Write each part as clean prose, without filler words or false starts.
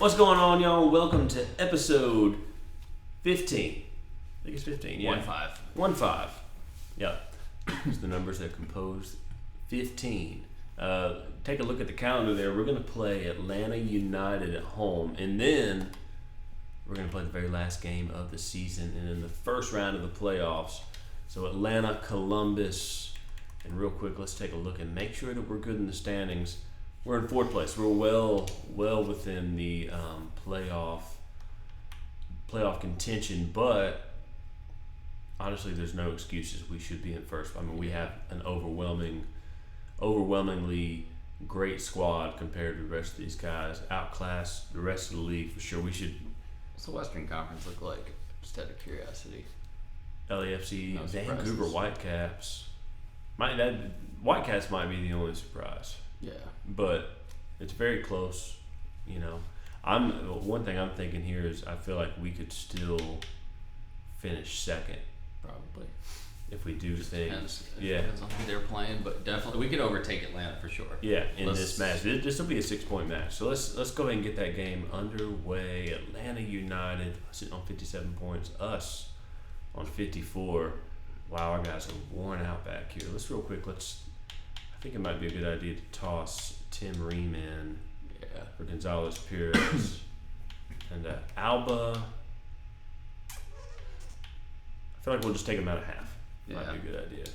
What's going on, y'all? Welcome to episode 15. I think it's 15, yeah. 1-5. Yep. It's the numbers that compose 15. Take a look at the calendar there. We're going to play Atlanta United at home, and then we're going to play the very last game of the season and in the first round of the playoffs. So Atlanta, Columbus, and real quick, let's take a look and make sure that we're good in the standings. We're in fourth place. We're well within the playoff contention, but honestly, there's no excuses. We should be in first. I mean, we have an overwhelmingly great squad compared to the rest of these guys. Outclass the rest of the league for sure. We should. What's the Western Conference look like? Just out of curiosity. LAFC, No Vancouver surprises. Whitecaps. Whitecaps might be the only surprise. Yeah. But it's very close, you know. One thing I'm thinking here is I feel like we could still finish second Probably. if we do things. Depends on who they're playing, but definitely we could overtake Atlanta for sure. Yeah, in this match. This will be a 6-point match. So let's go ahead and get that game underway. Atlanta United sitting on 57 points. Us on 54. Wow, our guys are worn out back here. Let's real quick. I think it might be a good idea to toss Tim Ream in for Gonzalez Perez and Alba. I feel like we'll just take him out of half. Might be a good idea.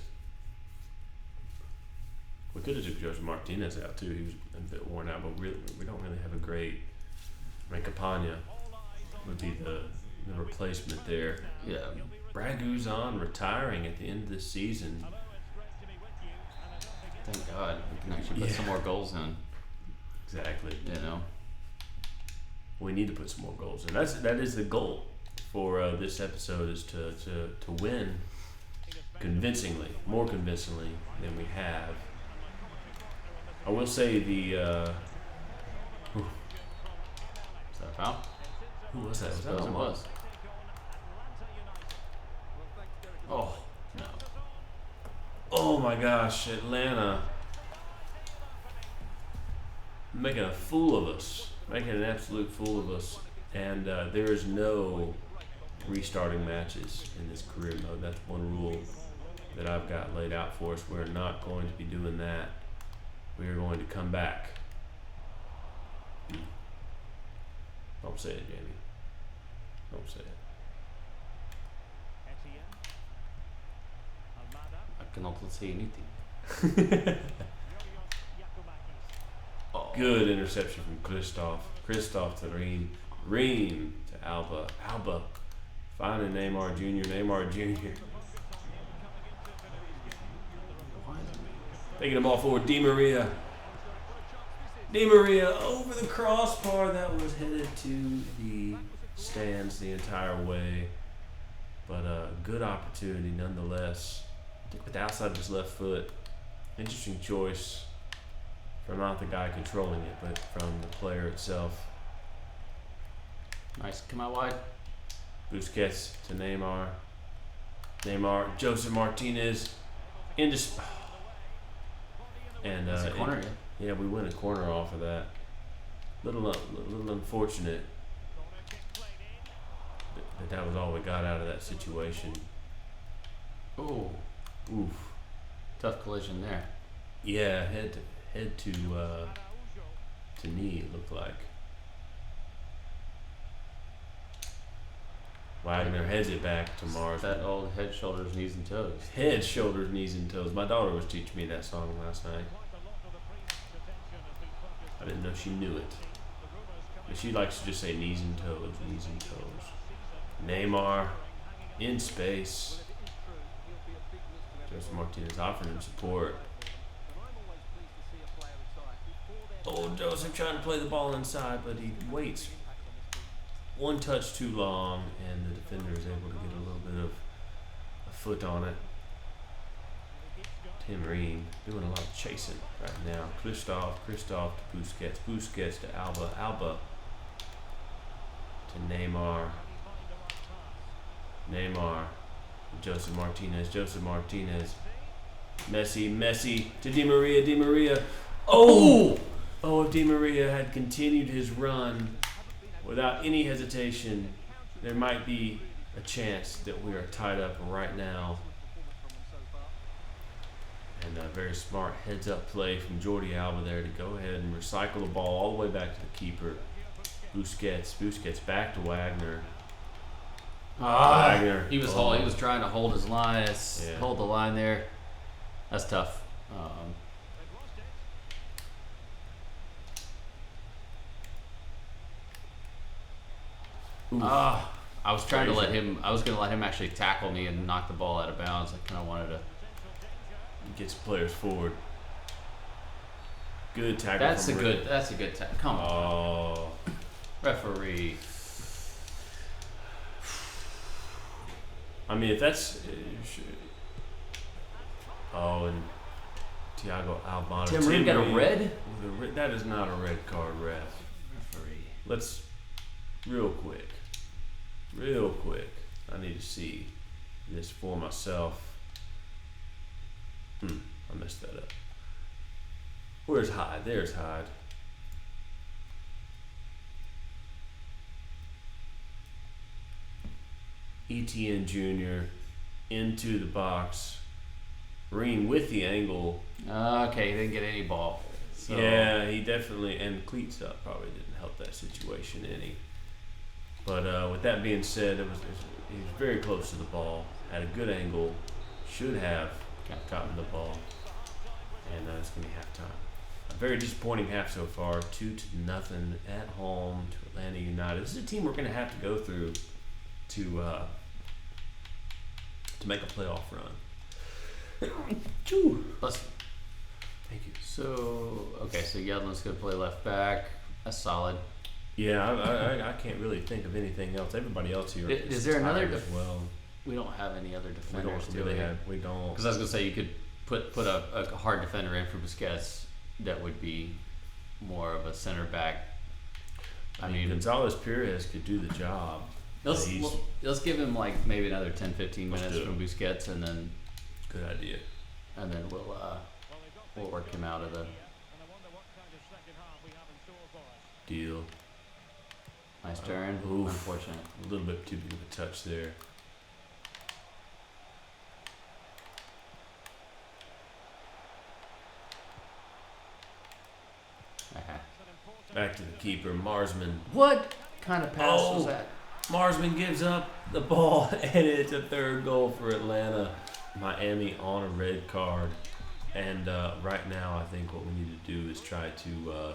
We could have took Joseph Martinez out too. He was a bit worn out, but we don't really have a great. I mean, Campagna would be the replacement there. Yeah. Brad Guzan retiring at the end of the season. Thank God. We can actually put some more goals in. Exactly. You know? We need to put some more goals in. That is the goal for this episode, is to win more convincingly than we have. I will say the Is that a foul? who was that? Was that It Alma? was. Oh, no. Oh my gosh, Atlanta making a fool of us, making an absolute fool of us, and there is no restarting matches in this career mode. That's one rule that I've got laid out for us. We're not going to be doing that. We are going to come back. Don't say it, Jamie. Don't say it. I cannot say anything. Good interception from Christoph. Christoph to Ream. Ream to Alba. Alba finding Neymar Jr. Neymar Jr. Taking the ball forward. Di Maria. Di Maria over the crossbar. That was headed to the stands the entire way. But a good opportunity nonetheless. With the outside of his left foot. Interesting choice from not the guy controlling it, but from the player itself. Nice. Come out wide. Busquets to Neymar. Neymar, Joseph Martinez into and That's a corner, yeah, we win a corner off of that. Little unfortunate that was all we got out of that situation. Oh, Oof. tough collision there. Yeah, head to knee, it looked like. Wagner heads it back to Mars. That old head, shoulders, knees, and toes. Head, shoulders, knees, and toes. My daughter was teaching me that song last night. I didn't know she knew it. But she likes to just say knees and toes, knees and toes. Neymar in space. Joseph Martinez offering him support. Oh, Joseph trying to play the ball inside, but he waits one touch too long, and the defender is able to get a little bit of a foot on it. Tim Ream doing a lot of chasing right now. Christoph to Busquets. Busquets to Alba. Alba to Neymar. Neymar to Joseph Martinez. Joseph Martinez. Messi to Di Maria. Di Maria. Oh! Oh, if Di Maria had continued his run without any hesitation, there might be a chance that we are tied up right now. And a very smart heads-up play from Jordi Alba there to go ahead and recycle the ball all the way back to the keeper. Busquets back to Wagner. Wagner. He was trying to hold his line, hold the line there. That's tough. I was trying to let him. I was going to let him actually tackle me and knock the ball out of bounds. I kind of wanted to. Gets players forward. Good tackle. That's a good tackle. Come on, referee. I mean, if that's and Thiago Albano. Tim Reed got a red. That is not a red card, ref. Referee. Let's real quick. I need to see this for myself. I messed that up. Where's Hyde? There's Hyde. ETN Jr. into the box. Reen with the angle. Okay, he didn't get any ball. So. Yeah, he definitely, and cleats up probably didn't help that situation any. But with that being said, he was very close to the ball, had a good angle, should have gotten the ball, and it's going to be halftime. A very disappointing half so far, 2-0 at home to Atlanta United. This is a team we're going to have to go through to make a playoff run. Thank you. So Yedlin's going to play left back. That's solid. Yeah, I can't really think of anything else. Everybody else here is there another as well. We don't have any other defenders. We don't. Because I was going to say you could put a hard defender in for Busquets that would be more of a center back. I mean, Gonzalez Perez could do the job. Let's give him like maybe another 10-15 minutes from Busquets, and then good idea. And then we'll work him out of the deal. Nice turn. Unfortunate. A little bit too big of a touch there. Back to the keeper, Marsman. What kind of pass was that? Marsman gives up the ball, and it's a third goal for Atlanta. Miami on a red card. And right now, I think what we need to do is try to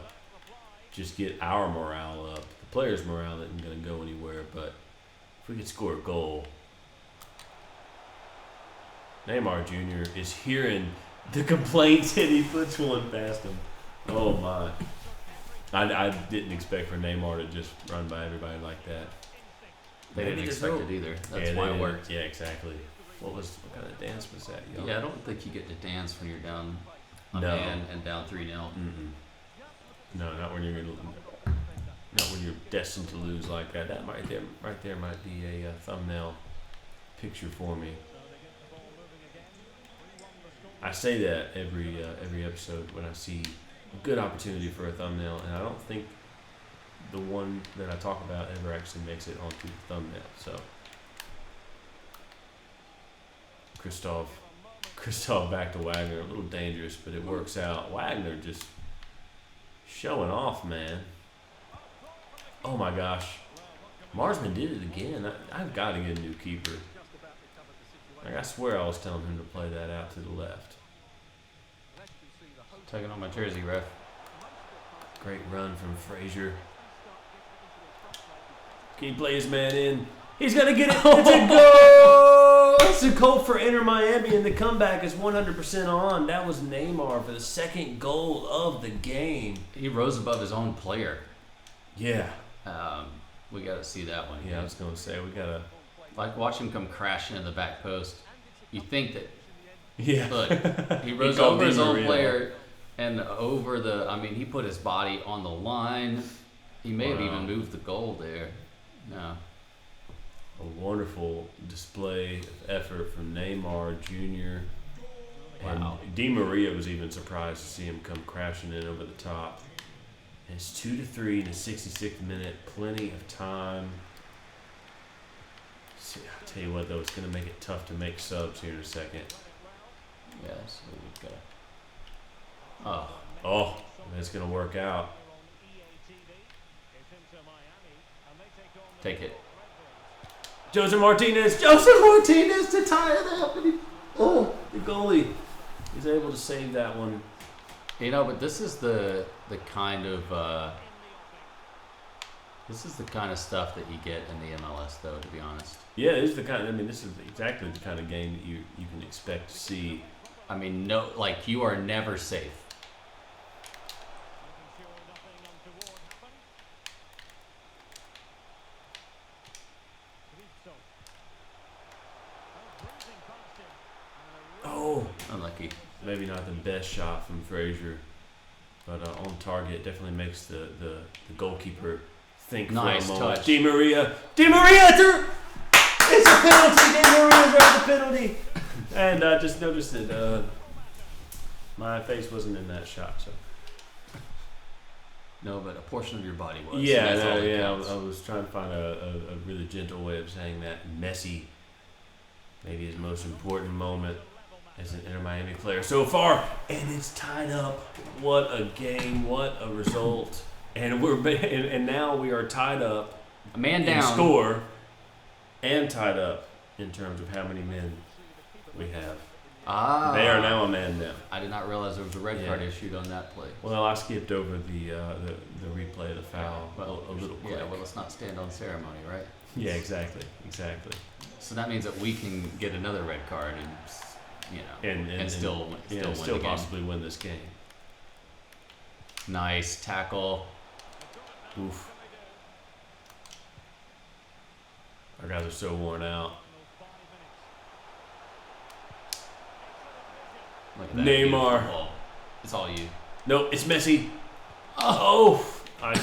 just get our morale up. The players' morale isn't going to go anywhere, but if we could score a goal. Neymar Jr. is hearing the complaints, and he puts one past him. Oh, my. I didn't expect for Neymar to just run by everybody like that. They didn't expect it either. That's why it worked. Yeah, exactly. What kind of dance was that, y'all? Yeah, I don't think you get to dance when you're down a man and down 3-0. No, not when you're destined to lose like that. That right there might be a thumbnail picture for me. I say that every episode when I see a good opportunity for a thumbnail, and I don't think the one that I talk about ever actually makes it onto the thumbnail. So Christoph back to Wagner, a little dangerous, but it works out. Wagner just showing off, man. Oh my gosh, Marsman did it again. I've got to get a new keeper. Like, I swear I was telling him to play that out to the left. Tugging on my jersey, ref. Great run from Frazier. Can he play his man in? He's going to get it. It's a goal! It's a goal for Inter Miami, and the comeback is 100% on. That was Neymar for the second goal of the game. He rose above his own player. Yeah. We got to see that one. Yeah, I was going to say, we got to... Like, watch him come crashing in the back post. You think that... Yeah. Look, he rose over his own player and over the... I mean, he put his body on the line. He may have even moved the goal there. No. A wonderful display of effort from Neymar Jr. And Di Maria was even surprised to see him come crashing in over the top. It's 2-3 in the 66th minute. Plenty of time. See, I'll tell you what, though, it's going to make it tough to make subs here in a second. Yeah, so we've got. Oh, it's going to work out. Take it. Joseph Martinez to tie it up. And the goalie is able to save that one. You know, but this is the kind of stuff that you get in the MLS, though. To be honest. Yeah, it is the kind. This is exactly the kind of game that you can expect to see. I mean, no, like you are never safe. Oh, unlucky. Maybe not the best shot from Frazier, but on target definitely makes the goalkeeper think nice for a moment. Touch. Di Maria through. It's a penalty. Di Maria's right the penalty. And I just noticed that my face wasn't in that shot. So. No, but a portion of your body was. Yeah, I was trying to find a really gentle way of saying that. Messi, maybe his most important moment as an Inter Miami player so far, and it's tied up. What a game! What a result! And now we are tied up. A man down. In score, and tied up in terms of how many men we have. They are now a man down. I did not realize there was a red card issued on that play. Well, I skipped over the replay of the foul a little quick. Yeah, well, let's not stand on ceremony, right? Yeah, exactly. So that means that we can get another red card and still possibly win this game. Nice tackle. Oof. Our guys are so worn out. Look at that. Neymar. It's all you. Nope, it's Messi. Oh! I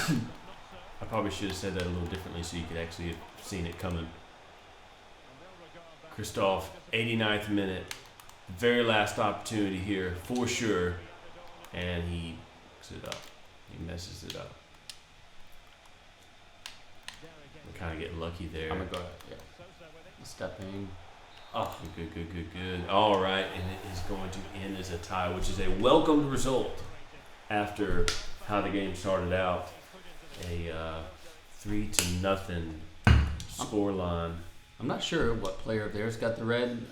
probably should have said that a little differently so you could actually have seen it coming. Christoph, 89th minute. Very last opportunity here, for sure. And he picks it up. He messes it up. We're kind of getting lucky there. I'm going to go ahead. Yeah. Stepping. Oh, good. All right, and it is going to end as a tie, which is a welcomed result after how the game started out. A 3-0 scoreline. I'm not sure what player of theirs got the red,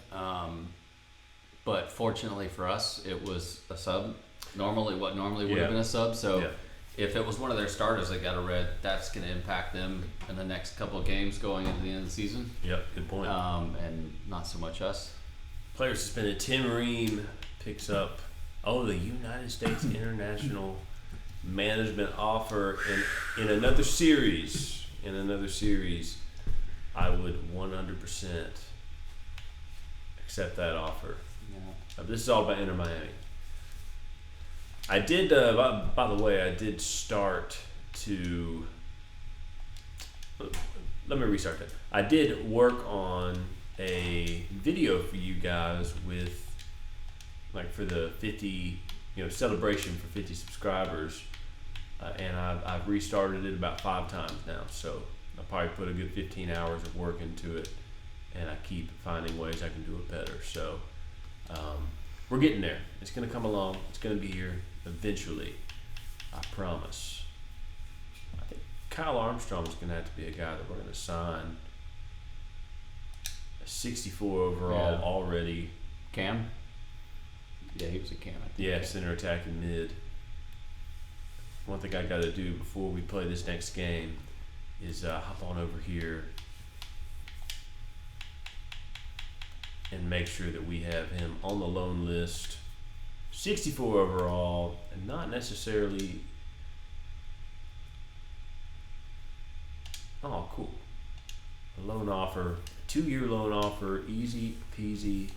but fortunately for us, it was a sub. Normally would have been a sub. So if it was one of their starters that got a red, that's going to impact them in the next couple of games going into the end of the season. Yep, good point. And not so much us. Player suspended. Tim Ream picks up the United States International Management offer in another series. I would 100% accept that offer. Yeah. This is all about Inter Miami. I did, by the way, I did start to, let me restart that. I did work on a video for you guys with, for the 50, celebration for 50 subscribers. And I've restarted it about 5 times now. So I probably put a good 15 hours of work into it. And I keep finding ways I can do it better. So we're getting there. It's going to come along. It's going to be here eventually. I promise. I think Kyle Armstrong is going to have to be a guy that we're going to sign. A 64 overall already. Cam? Yeah, he was a Cam. Yeah, center attacking mid. One thing I got to do before we play this next game is hop on over here and make sure that we have him on the loan list. 64 overall, and not necessarily. Oh, cool. A loan offer, 2-year loan offer, easy peasy.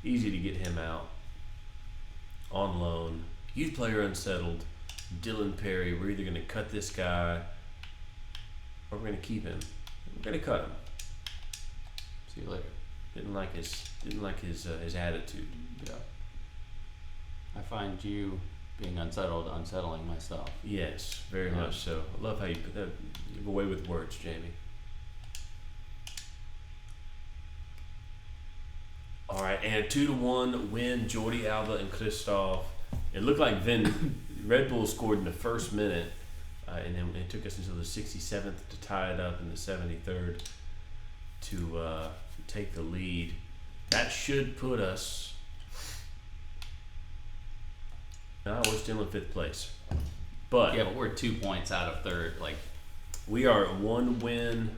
Easy to get him out on loan. Youth player unsettled. Dylan Perry. We're either going to cut this guy or we're going to keep him. We're going to cut him. See you later. Didn't like his attitude. Yeah. I find you being unsettling myself. Yes, very much so. I love how you put that. You have a way with words, Jamie. All right, and a 2-1 win. Jordi Alba and Christoph. It looked like Red Bull scored in the first minute, and then it took us until the 67th to tie it up in the 73rd to take the lead. That should put us. No, we're still in 5th place, but we're 2 points out of 3rd. Like, we are 1 win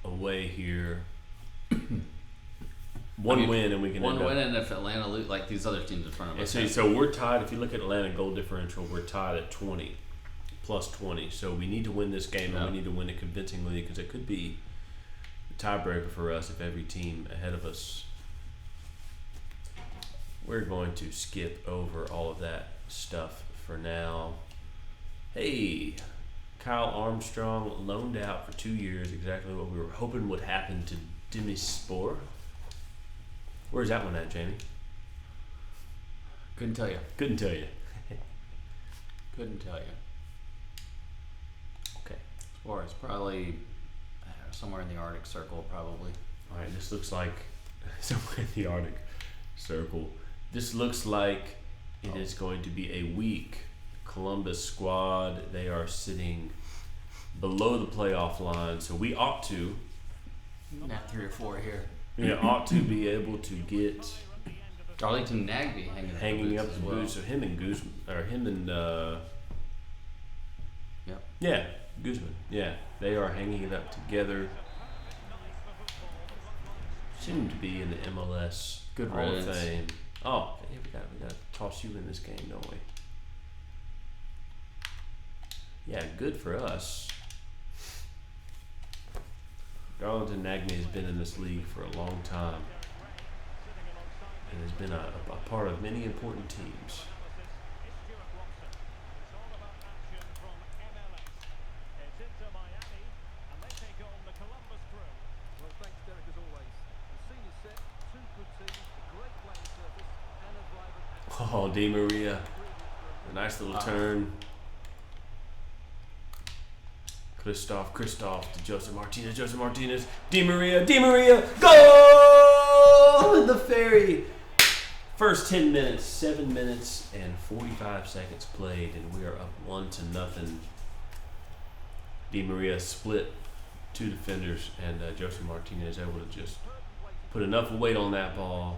away here. One win and we can. One win, and if Atlanta lose, like these other teams in front of us. So we're tied. If you look at Atlanta goal differential, we're tied at 20, plus 20. So we need to win this game, and we need to win it convincingly because it could be a tiebreaker for us if every team ahead of us. We're going to skip over all of that stuff for now. Hey, Kyle Armstrong loaned out for 2 years. Exactly what we were hoping would happen to Demispor. Where's that one at, Jamie? Couldn't tell you. Couldn't tell you. Okay. Or it's probably somewhere in the Arctic Circle, probably. All right, this looks like somewhere in the Arctic Circle. This looks like it is going to be a weak Columbus squad. They are sitting below the playoff line, so we ought to. Not 3 or 4 here. We ought to be able to get Darlington Nagby hanging up the boots. So him and Guzman, or him and Guzman. Yeah, they are hanging it up together. Seem to be in the MLS Hall of Fame. Oh, yeah, we got to toss you in this game, don't we? Yeah, good for us. Darlington Nagby has been in this league for a long time and has been a part of many important teams. Oh, Di Maria. A nice little turn. Christoph to Joseph Martinez, Di Maria, goal! The Ferry. First 10 minutes, 7 minutes and 45 seconds played, and we are up 1-0. Di Maria split 2 defenders, and Joseph Martinez able to just put enough weight on that ball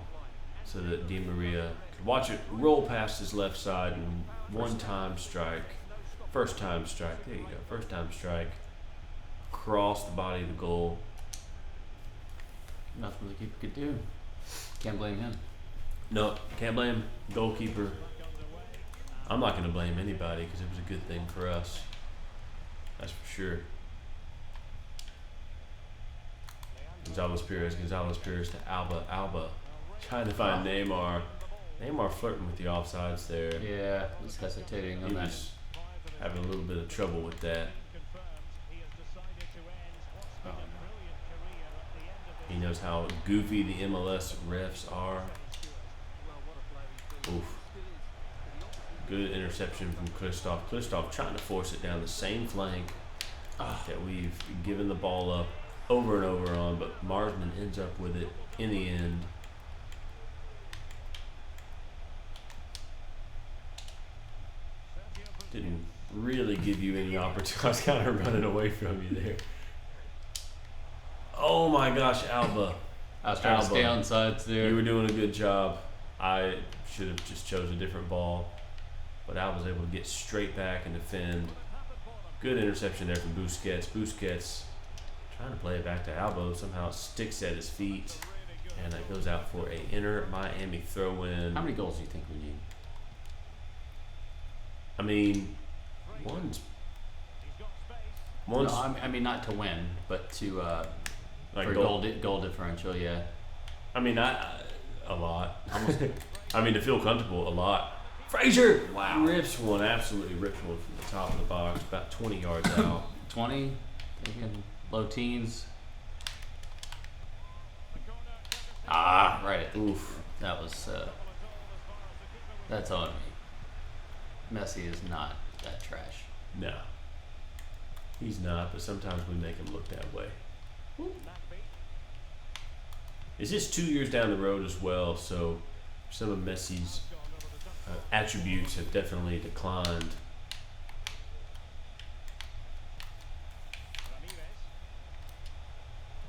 so that Di Maria could watch it roll past his left side and first time strike, there you go, first time strike, cross the body of the goal. Nothing the keeper could do. Can't blame him. No, can't blame goalkeeper. I'm not going to blame anybody because it was a good thing for us. That's for sure. Gonzalez Perez to Alba. Trying to find Neymar. Neymar flirting with the offsides there. Yeah, he's hesitating on that. He was having a little bit of trouble with that. He knows how goofy the MLS refs are. Oof. Good interception from Christoph. Christoph trying to force it down the same flank that we've given the ball up over and over on, but Marsman ends up with it in the end. Didn't really give you any opportunity. I was kind of running away from you there. Oh my gosh, Alba. I was trying to stay on sides there. You were doing a good job. I should have just chose a different ball. But Alba's able to get straight back and defend. Good interception there from Busquets. Busquets trying to play it back to Alba. Somehow it sticks at his feet. And it goes out for a Inter Miami throw-in. How many goals do you think we need? I mean, one's. No, I mean not to win, but to like for goal differential. Yeah. I mean, a lot. I mean, to feel comfortable, a lot. Frazier, absolutely rips one from the top of the box, about 20 yards out. 20, thinking low teens. Right. Oof. That was. That's on me. Messi is not that trash. No. He's not, but sometimes we make him look that way. It's just 2 years down the road as well, so some of Messi's attributes have definitely declined.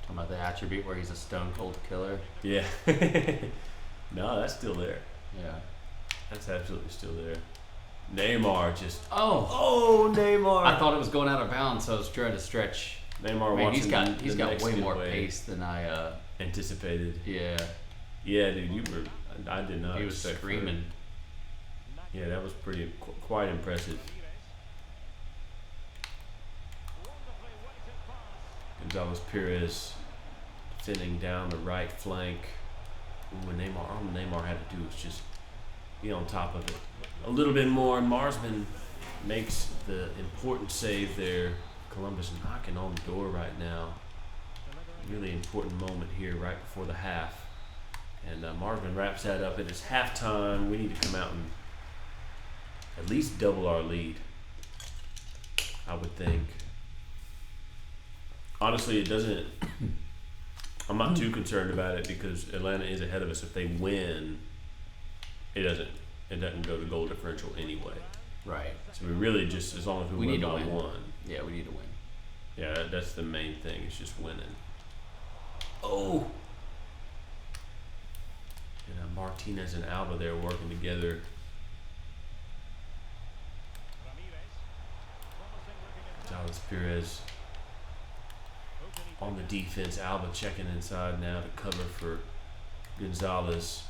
Talking about the attribute where he's a stone cold killer. Yeah. No, that's still there. Yeah. That's absolutely still there. Neymar just... Oh, Neymar! I thought it was going out of bounds, so I was trying to stretch. Neymar, man, he's got way more pace than I anticipated. Yeah. Yeah, dude, I did not. He was screaming. Yeah, that was quite impressive. Gonzalez Perez defending down the right flank. All Neymar had to do was just be on top of it a little bit more, and Marsman makes the important save there. Columbus knocking on the door right now. Really important moment here right before the half. And Marsman wraps that up. It is halftime. We need to come out and at least double our lead, I would think. Honestly, it doesn't... I'm not too concerned about it because Atlanta is ahead of us. If they win, it doesn't go to goal differential anyway. Right. So we really just, as long as we win by one. Yeah, we need to win. Yeah, that's the main thing. It's just winning. Oh! And Martinez and Alba there working together. Gonzalez Perez on the defense. Alba checking inside now to cover for Gonzalez.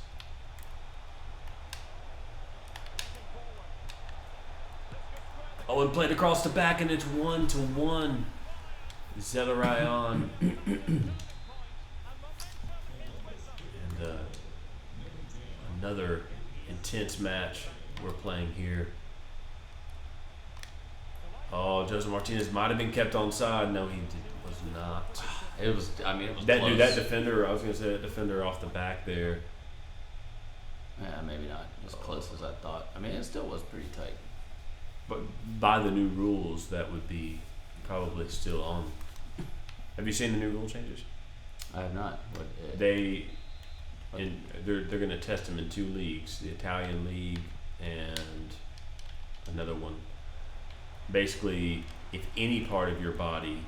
Oh, and played across the back, and it's 1-1. Zelarayan. And another intense match we're playing here. Oh, Joseph Martinez might have been kept onside. No, he was not. It was. I mean, it was that close. Dude, that defender. I was gonna say that defender off the back there. Yeah, maybe not as close as I thought. I mean, it still was pretty tight. But by the new rules, that would be probably still on. Have you seen the new rule changes? I have not. They're going to test them in 2 leagues: the Italian league and another one. Basically, if any part of your body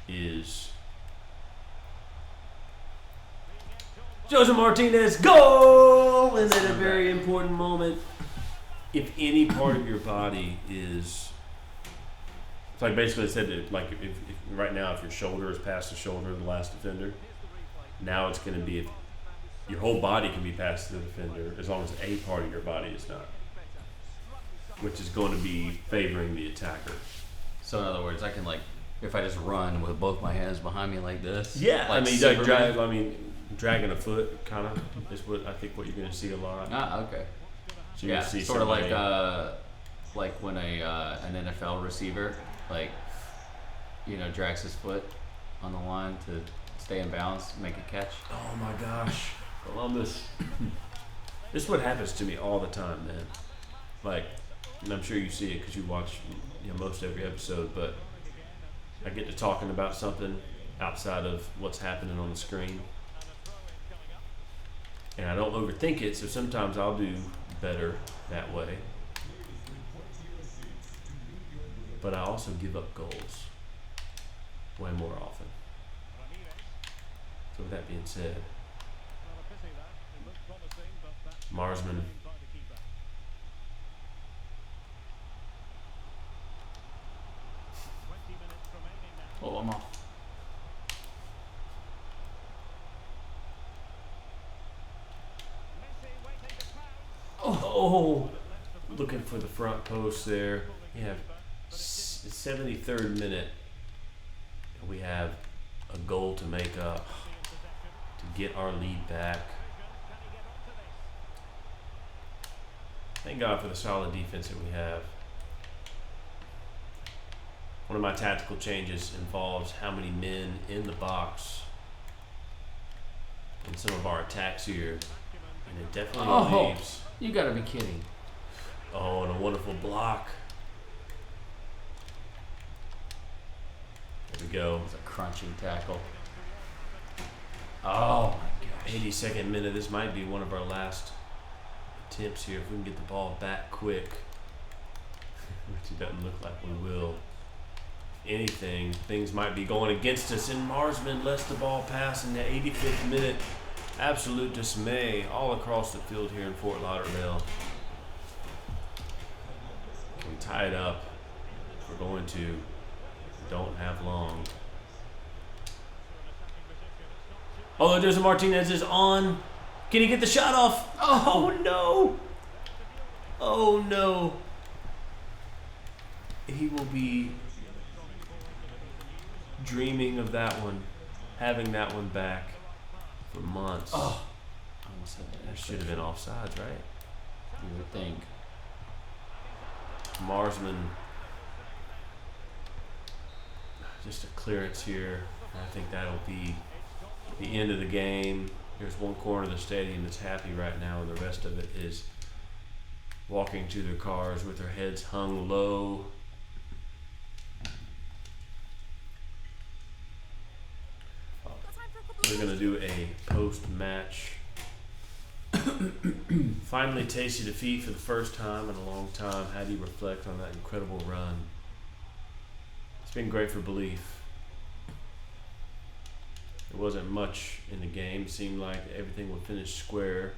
is Joseph Martinez goal, and at a very important moment. If any part of your body is, it's like basically it said that, like if right now if your shoulder is past the shoulder of the last defender, now it's going to be if your whole body can be past the defender as long as a part of your body is not, which is going to be favoring the attacker. So in other words, I can if I just run with both my hands behind me like this. Yeah, dragging a foot kind of is what I think what you're going to see a lot. Ah, okay. So yeah, sort of like when an NFL receiver drags his foot on the line to stay in bounds, make a catch. Oh my gosh, Columbus! This is what happens to me all the time, man. And I'm sure you see it because you watch most every episode, but I get to talking about something outside of what's happening on the screen, and I don't overthink it. So sometimes I'll do better that way, but I also give up goals way more often. So with that being said, Marsman I'm off. Oh, looking for the front post there. We have 73rd minute. And we have a goal to make up to get our lead back. Thank God for the solid defense that we have. One of my tactical changes involves how many men in the box in some of our attacks here. And it definitely leaves. You gotta be kidding. Oh, and a wonderful block. There we go. It's a crunching tackle. Oh my gosh. 82nd minute. This might be one of our last attempts here if we can get the ball back quick. Which it doesn't look like we will. If anything, things might be going against us. And Marsman lets the ball pass in the 85th minute. Absolute dismay all across the field here in Fort Lauderdale. Can we tie it up? If we're going to. Don't have long. Oh, there's a Martinez is on. Can he get the shot off? Oh no! Oh no! He will be dreaming of that one, having that one back for months. Oh, I almost had that. That should have been offsides, right? You would think. Marsman, just a clearance here. I think that'll be the end of the game. There's one corner of the stadium that's happy right now, and the rest of it is walking to their cars with their heads hung low. We're going to do a post-match. Finally tasted defeat for the first time in a long time. How do you reflect on that incredible run? It's been great for belief. There wasn't much in the game. It seemed like everything would finish square.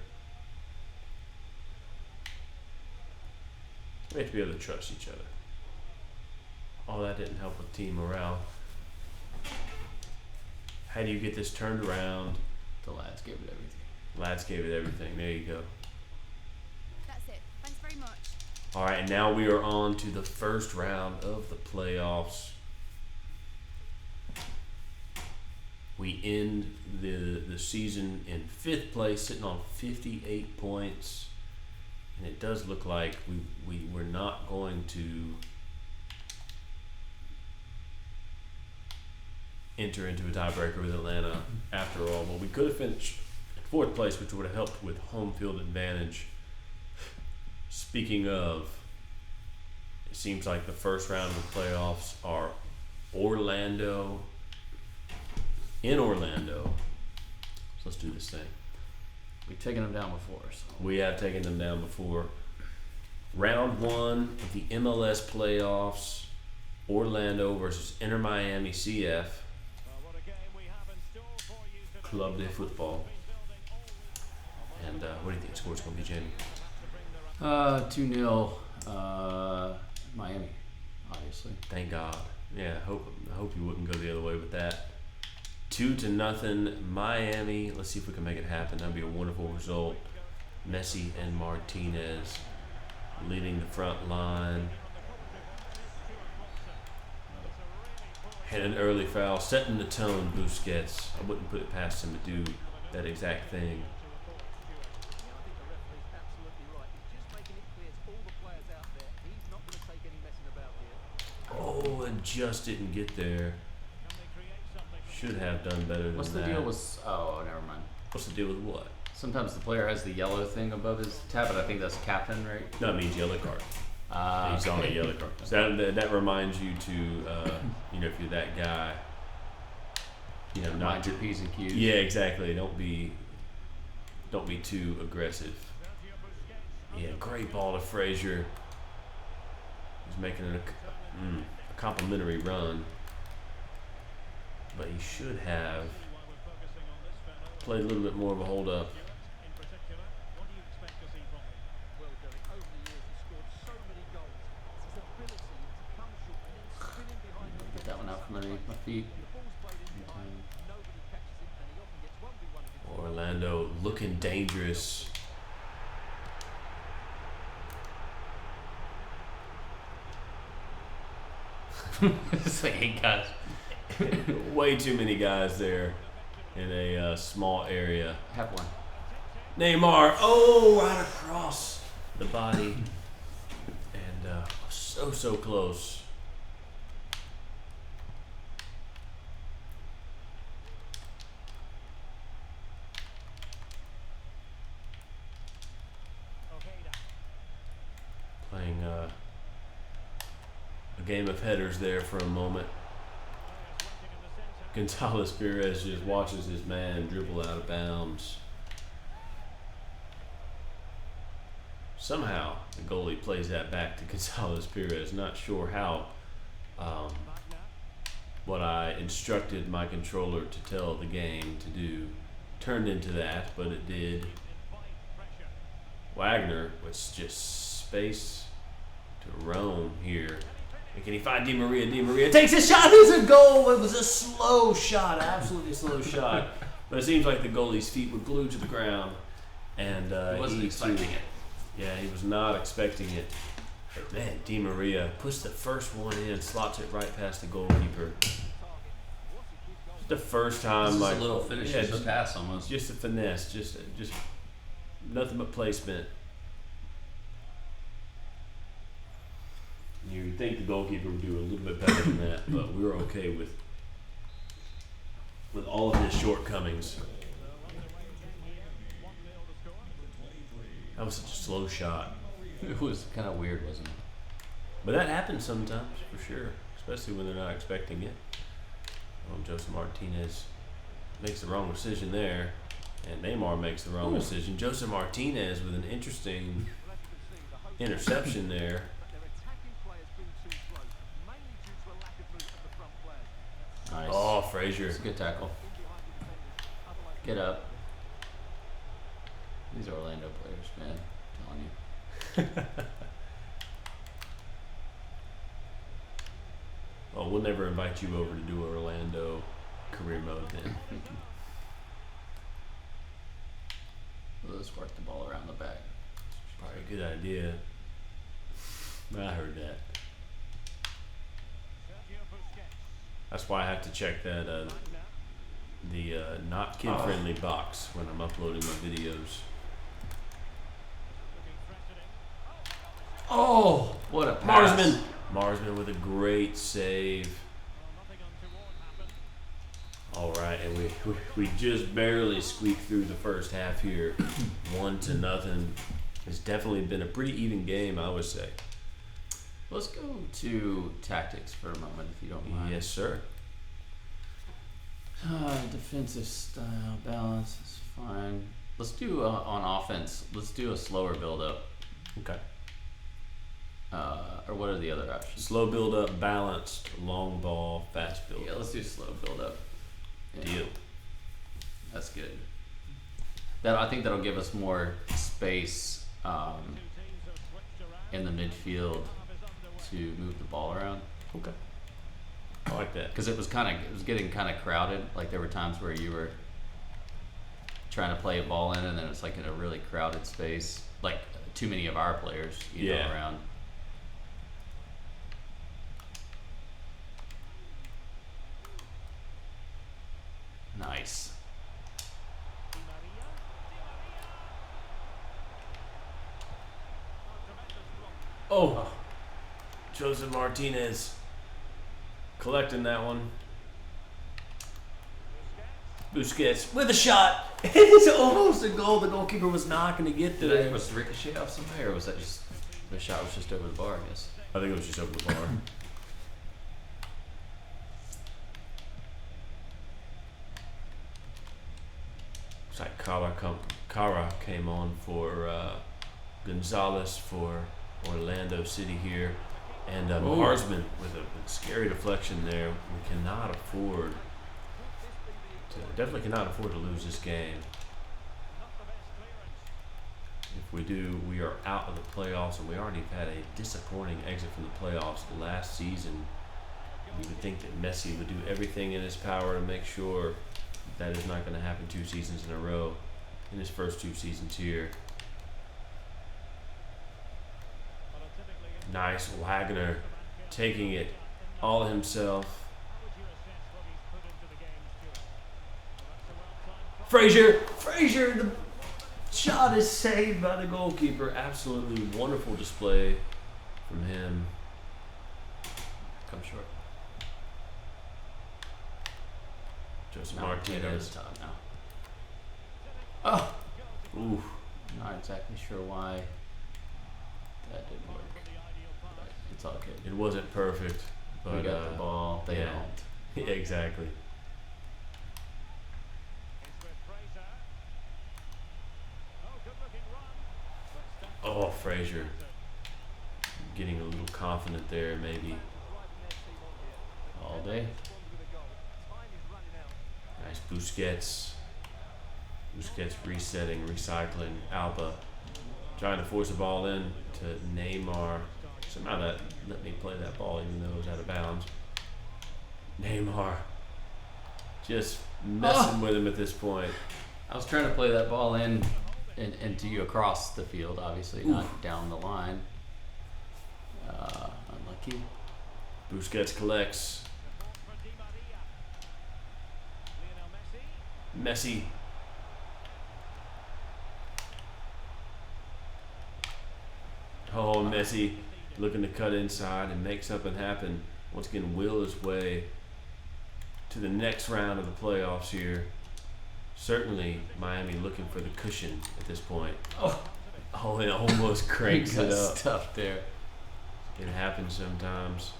We have to be able to trust each other. All that didn't help with team morale. How do you get this turned around? The lads gave it everything. Lads gave it everything. There you go. That's it. Thanks very much. All right, and now we are on to the first round of the playoffs. We end the season in 5th place, sitting on 58 points. And it does look like we're not going to enter into a tiebreaker with Atlanta after all. But we could have finished in 4th place, which would have helped with home field advantage. Speaking of, it seems like the first round of the playoffs are in Orlando. So let's do this thing. We've taken them down before. So. We have taken them down before. Round 1 of the MLS playoffs. Orlando versus Inter Miami CF. Club de Football. And what do you think the score's going to be, Jamie? 2-0 Miami, obviously. Thank God. Yeah, I hope you wouldn't go the other way with that. 2-0 Miami. Let's see if we can make it happen. That'd be a wonderful result. Messi and Martinez leading the front line. Had an early foul, setting the tone, Busquets. I wouldn't put it past him to do that exact thing. Oh, it just didn't get there. Should have done better than that. What's the deal with... Oh, never mind. What's the deal with what? Sometimes the player has the yellow thing above his tab, but I think that's captain, right? No, it means yellow card. He's on a yellow card. So that reminds you to, if you're that guy, not mind your P's and Q's. Yeah, exactly. Don't be too aggressive. Yeah, great ball to Frazier. He's making a complimentary run, but he should have played a little bit more of a hold up. Get that one out from underneath my feet. Orlando looking dangerous. It's like 8 guys. Way too many guys there in a small area. Have one. Neymar, right across the body. And so close. game of headers there for a moment. Gonzalez Perez just watches his man dribble out of bounds. Somehow the goalie plays that back to Gonzalez Perez. Not sure how. What I instructed my controller to tell the game to do turned into that, but it did. Wagner with just space to roam here. And can he find Di Maria? Di Maria takes a shot. There's a goal. It was a slow shot, absolutely slow shot. But it seems like the goalie's feet were glued to the ground, and he wasn't expecting it. Yeah, he was not expecting it. But man, Di Maria puts the first one in, slots it right past the goalkeeper. The first time, this like is a little finish, just a pass almost. Just a finesse, just nothing but placement. You would think the goalkeeper would do a little bit better than that, but we were okay with all of his shortcomings. That was such a slow shot. It was kind of weird, wasn't it? But that happens sometimes, for sure, especially when they're not expecting it. Joseph Martinez makes the wrong decision there, and Neymar makes the wrong decision. Joseph Martinez with an interesting interception there. Nice. Oh, Frazier. It's a good tackle. Get up. These Orlando players, man. I'm telling you. Well, we'll never invite you over to do Orlando career mode then. We'll spark the ball around the back. Probably a good idea. I heard that. That's why I have to check that the not kid-friendly box when I'm uploading my videos. Oh, what a pass. Marsman with a great save. All right, and we just barely squeaked through the first half here. 1-0. It's definitely been a pretty even game, I would say. Let's go to tactics for a moment, if you don't mind. Yes, sir. Defensive style, balance is fine. Let's do, on offense, let's do a slower build-up. Okay. Or what are the other options? Slow build-up, balanced, long ball, fast build-up. Yeah, let's do slow build-up. Yeah. Deal. That's good. I think that'll give us more space in the midfield to move the ball around. Okay. I like that. Because it was getting kind of crowded. Like there were times where you were trying to play a ball in, and then it's like in a really crowded space. Like too many of our players, you know, around. Nice. Oh, Joseph Martinez collecting that one. Busquets with a shot. It's almost a goal. The goalkeeper was not going to get there. Did was ricochet off somebody, or was that just the shot was just over the bar? I guess. I think it was just over the bar. Looks like Cara came on for Gonzalez for Orlando City here. And Marsman with a scary deflection there. We cannot afford definitely cannot afford to lose this game. If we do, we are out of the playoffs, and we already had a disappointing exit from the playoffs last season. We would think that Messi would do everything in his power to make sure that is not going to happen 2 seasons in a row in his first 2 seasons here. Nice. Wagner taking it all himself. Frazier, the shot is saved by the goalkeeper. Absolutely wonderful display from him. Come short. Joseph Over Martinez. the top now. Oh, ooh. Not exactly sure why that didn't work. It's all good. It wasn't perfect, but We got the ball. They yeah. don't. Yeah, exactly. Oh, Frazier. Getting a little confident there, maybe. All day. Nice Busquets. Busquets resetting, recycling. Alba trying to force the ball in to Neymar. Somehow that let me play that ball even though it was out of bounds. Neymar just messing with him at this point. I was trying to play that ball in and to you across the field, obviously, not down the line. Unlucky. Busquets collects. Messi. Oh, Messi looking to cut inside and make something happen. Once again, will his way to the next round of the playoffs here. Certainly, Miami looking for the cushion at this point. Oh, it almost cranks it up. Stuff there. It happens sometimes.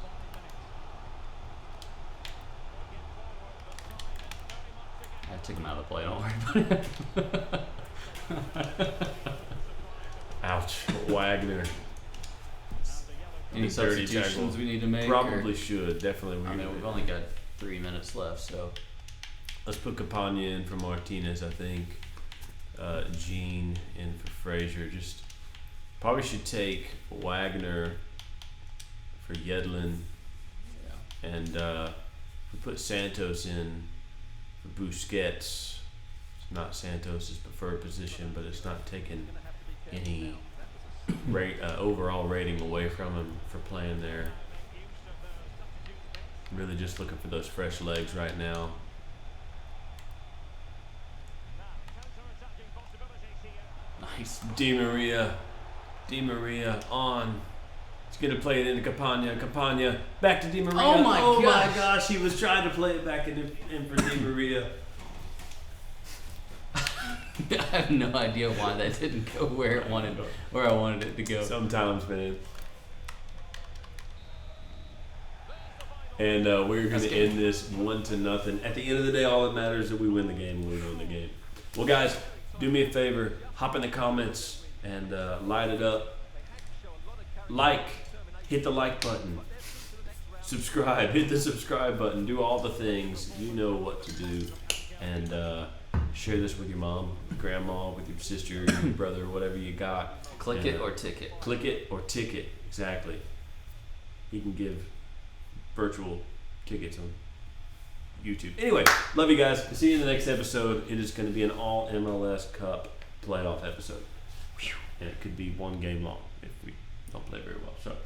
I took him out of the play. Don't worry about it. Ouch, Wagner. Any The dirty substitutions tackle. we need to make? Probably should. Definitely. I mean, we've only got 3 minutes left, so. Let's put Campagna in for Martinez, I think. Jean in for Frazier. Just probably should take Wagner for Yedlin. Yeah. And we put Santos in for Busquets. It's not Santos' preferred position, but it's not taking any overall rating away from him for playing there. Really just looking for those fresh legs right now. Nice. Di Maria on. He's going to play it into Campagna. Back to Di Maria. Oh my gosh. He was trying to play it back in for Di Maria. I have no idea why that didn't go where I wanted it to go. Sometimes, man. And we're going to end this 1-0. At the end of the day, all that matters is that we win the game. We win the game. Well, guys, do me a favor. Hop in the comments and light it up. Hit the like button. Subscribe. Hit the subscribe button. Do all the things. You know what to do. And share this with your mom, grandma, with your sister, your brother, whatever you got. Click it or ticket. Click it or ticket. Exactly. He can give virtual tickets on YouTube. Anyway, love you guys. See you in the next episode. It is going to be an all MLS Cup playoff episode. And it could be one game long if we don't play very well. So